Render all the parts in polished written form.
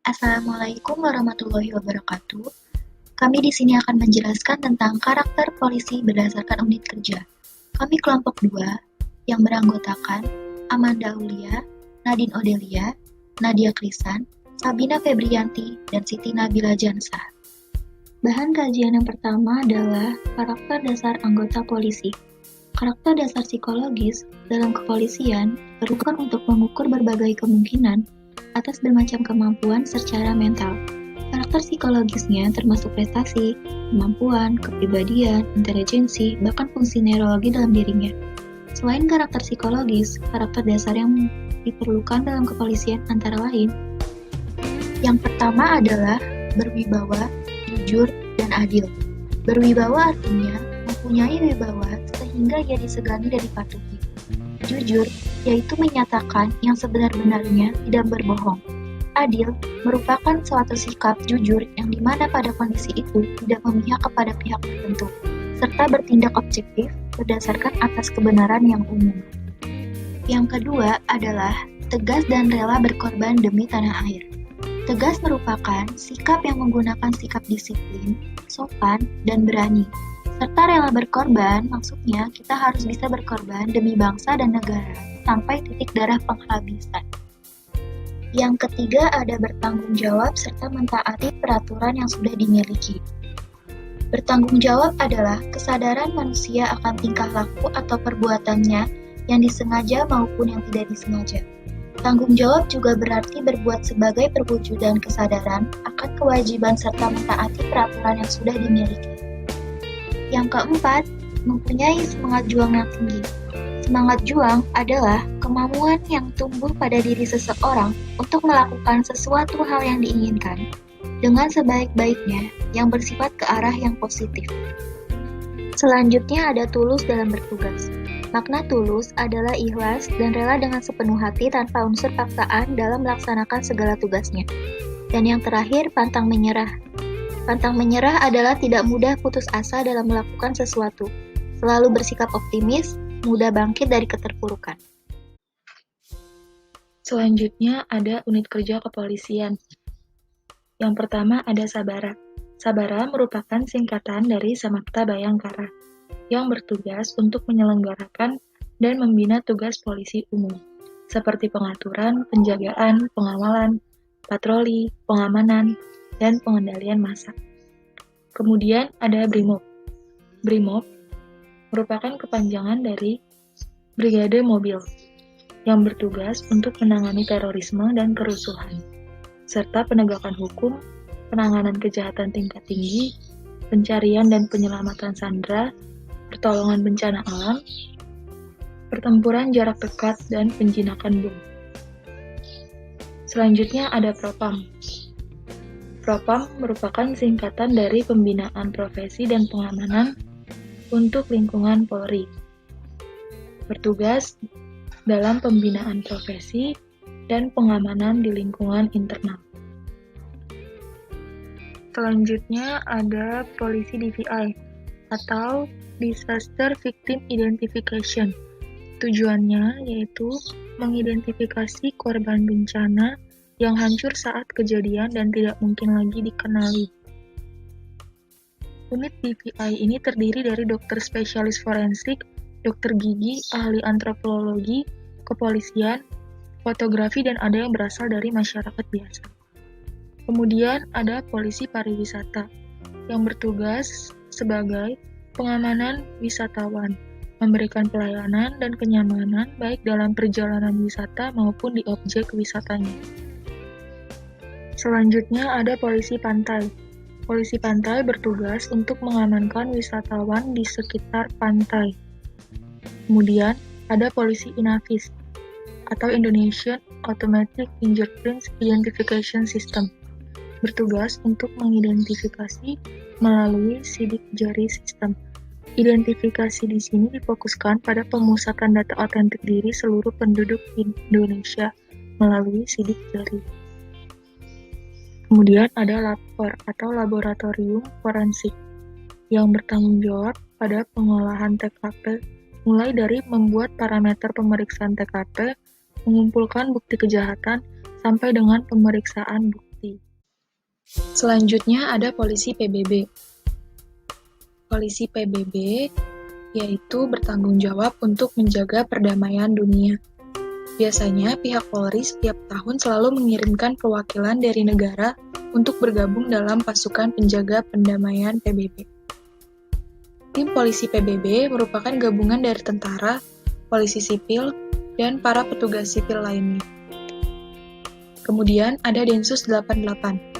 Assalamualaikum warahmatullahi wabarakatuh. Kami di sini akan menjelaskan tentang karakter polisi berdasarkan unit kerja. Kami kelompok 2 yang beranggotakan Amanda Aulia, Nadine Odelia, Nadia Krisan, Sabina Febrianti, dan Siti Nabila Jansah. Bahan kajian yang pertama adalah karakter dasar anggota polisi. Karakter dasar psikologis dalam kepolisian diperlukan untuk mengukur berbagai kemungkinan atas bermacam kemampuan secara mental. Karakter psikologisnya termasuk prestasi, kemampuan, kepribadian, intelijensi, bahkan fungsi neurologi dalam dirinya. Selain karakter psikologis, karakter dasar yang diperlukan dalam kepolisian antara lain. Yang pertama adalah berwibawa, jujur, dan adil. Berwibawa artinya mempunyai wibawa sehingga ia disegani dan dipatuhi. Jujur, yaitu menyatakan yang sebenar-benarnya, tidak berbohong. Adil merupakan suatu sikap jujur yang dimana pada kondisi itu tidak memihak kepada pihak tertentu, serta bertindak objektif berdasarkan atas kebenaran yang umum. Yang kedua adalah tegas dan rela berkorban demi tanah air. Tegas merupakan sikap yang menggunakan sikap disiplin, sopan, dan berani. Serta rela berkorban, maksudnya kita harus bisa berkorban demi bangsa dan negara sampai titik darah penghabisan. Yang ketiga ada bertanggung jawab serta mentaati peraturan yang sudah dimiliki. Bertanggung jawab adalah kesadaran manusia akan tingkah laku atau perbuatannya yang disengaja maupun yang tidak disengaja. Tanggung jawab juga berarti berbuat sebagai perwujudan kesadaran akan kewajiban serta mentaati peraturan yang sudah dimiliki. Yang keempat, mempunyai semangat juang yang tinggi. Semangat juang adalah kemampuan yang tumbuh pada diri seseorang untuk melakukan sesuatu hal yang diinginkan dengan sebaik-baiknya yang bersifat ke arah yang positif. Selanjutnya ada tulus dalam bertugas. Makna tulus adalah ikhlas dan rela dengan sepenuh hati tanpa unsur paksaan dalam melaksanakan segala tugasnya. Dan yang terakhir, pantang menyerah. Pantang menyerah adalah tidak mudah putus asa dalam melakukan sesuatu, selalu bersikap optimis, mudah bangkit dari keterpurukan. Selanjutnya ada unit kerja kepolisian. Yang pertama ada Sabara. Sabara merupakan singkatan dari Samapta Bayangkara, yang bertugas untuk menyelenggarakan dan membina tugas polisi umum, seperti pengaturan, penjagaan, pengawalan, patroli, pengamanan, dan pengendalian massa. Kemudian ada Brimob. Brimob merupakan kepanjangan dari Brigade Mobil, yang bertugas untuk menangani terorisme dan kerusuhan, serta penegakan hukum, penanganan kejahatan tingkat tinggi, pencarian dan penyelamatan sandera, pertolongan bencana alam, pertempuran jarak dekat, dan penjinakan bom. Selanjutnya ada Propam. Propam merupakan singkatan dari Pembinaan Profesi dan Pengamanan untuk Lingkungan Polri. Bertugas dalam pembinaan profesi dan pengamanan di lingkungan internal. Selanjutnya ada Polisi DVI atau Disaster Victim Identification. Tujuannya yaitu mengidentifikasi korban bencana yang hancur saat kejadian dan tidak mungkin lagi dikenali. Unit DVI ini terdiri dari dokter spesialis forensik, dokter gigi, ahli antropologi, kepolisian, fotografi, dan ada yang berasal dari masyarakat biasa. Kemudian ada polisi pariwisata yang bertugas sebagai pengamanan wisatawan, memberikan pelayanan dan kenyamanan baik dalam perjalanan wisata maupun di objek wisatanya. Selanjutnya ada polisi pantai. Polisi pantai bertugas untuk mengamankan wisatawan di sekitar pantai. Kemudian ada polisi Inavis atau Indonesian Automatic Fingerprint Identification System. Bertugas untuk mengidentifikasi melalui sidik jari sistem. Identifikasi di sini difokuskan pada pemusatan data otentik diri seluruh penduduk Indonesia melalui sidik jari. Kemudian ada lapor atau laboratorium forensik yang bertanggung jawab pada pengolahan TKP mulai dari membuat parameter pemeriksaan TKP, mengumpulkan bukti kejahatan, sampai dengan pemeriksaan bukti. Selanjutnya ada polisi PBB. Polisi PBB yaitu bertanggung jawab untuk menjaga perdamaian dunia. Biasanya pihak Polri setiap tahun selalu mengirimkan perwakilan dari negara untuk bergabung dalam pasukan penjaga perdamaian PBB. Tim polisi PBB merupakan gabungan dari tentara, polisi sipil, dan para petugas sipil lainnya. Kemudian ada Densus 88.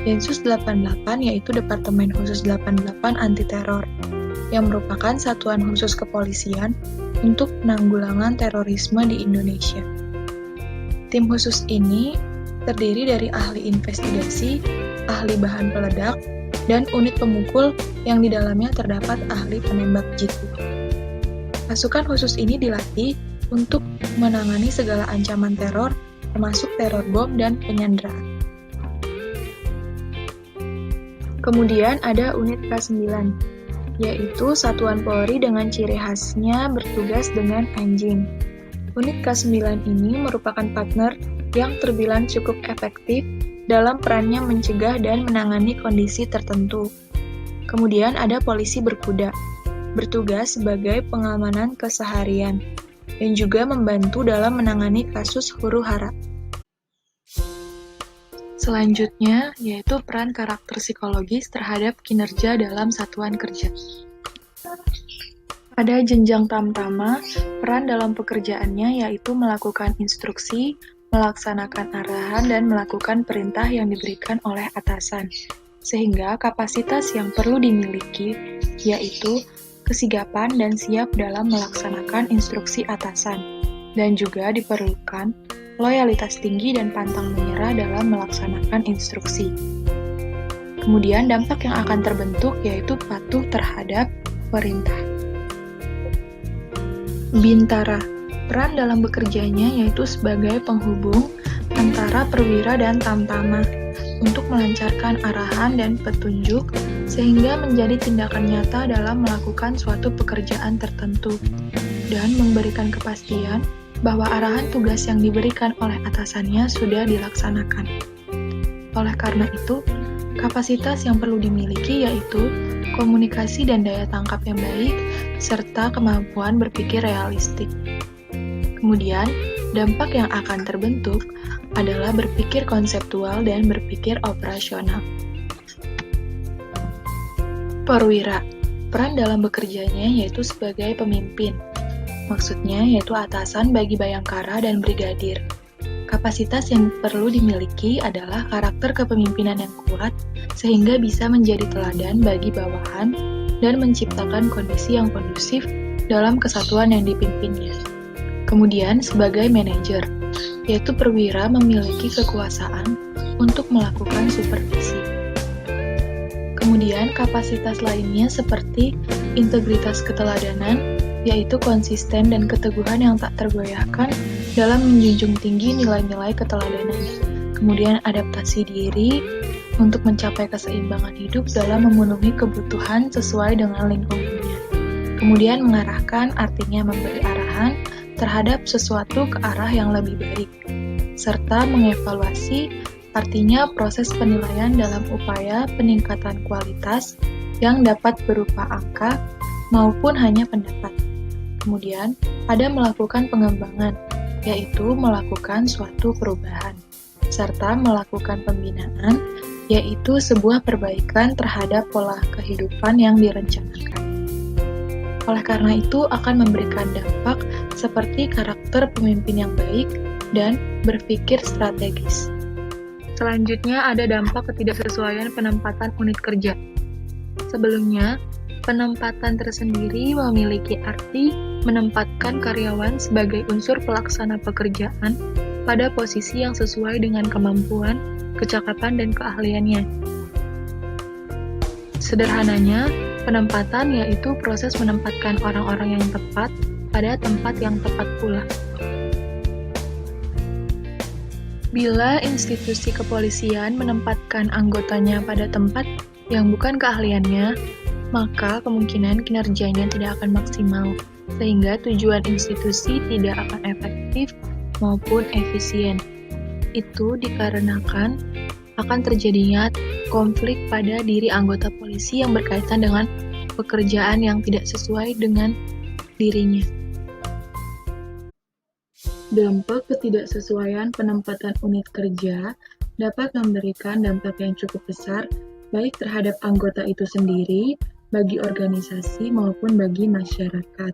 Densus 88 yaitu Departemen Khusus 88 Anti Teror, yang merupakan satuan khusus kepolisian untuk penanggulangan terorisme di Indonesia. Tim khusus ini terdiri dari ahli investigasi, ahli bahan peledak, dan unit pemukul yang di dalamnya terdapat ahli penembak jitu. Pasukan khusus ini dilatih untuk menangani segala ancaman teror, termasuk teror bom dan penyanderaan. Kemudian ada unit K9, yaitu satuan Polri dengan ciri khasnya bertugas dengan anjing. Unit K9 ini merupakan partner yang terbilang cukup efektif dalam perannya mencegah dan menangani kondisi tertentu. Kemudian ada polisi berkuda, bertugas sebagai pengamanan keseharian, dan juga membantu dalam menangani kasus huru-hara. Selanjutnya, yaitu peran karakter psikologis terhadap kinerja dalam satuan kerja. Pada jenjang tamtama, peran dalam pekerjaannya yaitu melakukan instruksi, melaksanakan arahan, dan melakukan perintah yang diberikan oleh atasan. Sehingga kapasitas yang perlu dimiliki yaitu kesigapan dan siap dalam melaksanakan instruksi atasan, dan juga diperlukan loyalitas tinggi dan pantang menyerah dalam melaksanakan instruksi. Kemudian dampak yang akan terbentuk yaitu patuh terhadap perintah. Bintara, peran dalam bekerjanya yaitu sebagai penghubung antara perwira dan tamtama untuk melancarkan arahan dan petunjuk sehingga menjadi tindakan nyata dalam melakukan suatu pekerjaan tertentu dan memberikan kepastian bahwa arahan tugas yang diberikan oleh atasannya sudah dilaksanakan. Oleh karena itu, kapasitas yang perlu dimiliki yaitu komunikasi dan daya tangkap yang baik, serta kemampuan berpikir realistik. Kemudian, dampak yang akan terbentuk adalah berpikir konseptual dan berpikir operasional. Perwira, peran dalam bekerjanya yaitu sebagai pemimpin. Maksudnya yaitu atasan bagi bayangkara dan brigadir. Kapasitas yang perlu dimiliki adalah karakter kepemimpinan yang kuat sehingga bisa menjadi teladan bagi bawahan dan menciptakan kondisi yang kondusif dalam kesatuan yang dipimpinnya. Kemudian sebagai manajer, yaitu perwira memiliki kekuasaan untuk melakukan supervisi. Kemudian kapasitas lainnya seperti integritas keteladanan, yaitu konsisten dan keteguhan yang tak tergoyahkan dalam menjunjung tinggi nilai-nilai keteladanan. Kemudian adaptasi diri untuk mencapai keseimbangan hidup dalam memenuhi kebutuhan sesuai dengan lingkungannya. Kemudian mengarahkan artinya memberi arahan terhadap sesuatu ke arah yang lebih baik. Serta mengevaluasi artinya proses penilaian dalam upaya peningkatan kualitas yang dapat berupa angka maupun hanya pendapat. Kemudian, ada melakukan pengembangan, yaitu melakukan suatu perubahan, serta melakukan pembinaan, yaitu sebuah perbaikan terhadap pola kehidupan yang direncanakan. Oleh karena itu, akan memberikan dampak seperti karakter pemimpin yang baik dan berpikir strategis. Selanjutnya, ada dampak ketidaksesuaian penempatan unit kerja. Sebelumnya, penempatan tersendiri memiliki arti menempatkan karyawan sebagai unsur pelaksana pekerjaan pada posisi yang sesuai dengan kemampuan, kecakapan, dan keahliannya. Sederhananya, penempatan yaitu proses menempatkan orang-orang yang tepat pada tempat yang tepat pula. Bila institusi kepolisian menempatkan anggotanya pada tempat yang bukan keahliannya, maka kemungkinan kinerjanya tidak akan maksimal, sehingga tujuan institusi tidak akan efektif maupun efisien. Itu dikarenakan akan terjadinya konflik pada diri anggota polisi yang berkaitan dengan pekerjaan yang tidak sesuai dengan dirinya. Dampak ketidaksesuaian penempatan unit kerja dapat memberikan dampak yang cukup besar baik terhadap anggota itu sendiri, bagi organisasi maupun bagi masyarakat.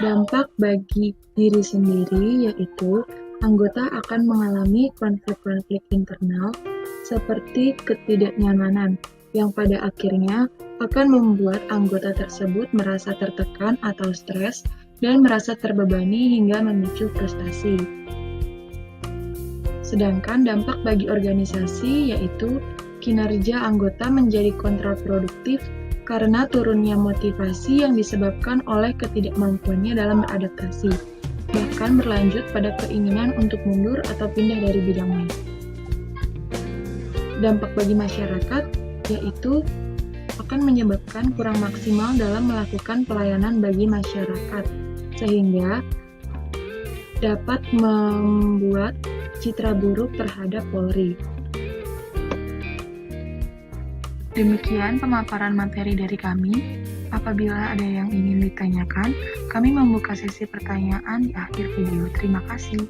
Dampak bagi diri sendiri yaitu anggota akan mengalami konflik-konflik internal seperti ketidaknyamanan yang pada akhirnya akan membuat anggota tersebut merasa tertekan atau stres dan merasa terbebani hingga memicu frustasi. Sedangkan dampak bagi organisasi yaitu kinerja anggota menjadi kontraproduktif karena turunnya motivasi yang disebabkan oleh ketidakmampuannya dalam beradaptasi, bahkan berlanjut pada keinginan untuk mundur atau pindah dari bidangnya. Dampak bagi masyarakat yaitu akan menyebabkan kurang maksimal dalam melakukan pelayanan bagi masyarakat, sehingga dapat membuat citra buruk terhadap Polri. Demikian pemaparan materi dari kami. Apabila ada yang ingin ditanyakan, kami membuka sesi pertanyaan di akhir video. Terima kasih.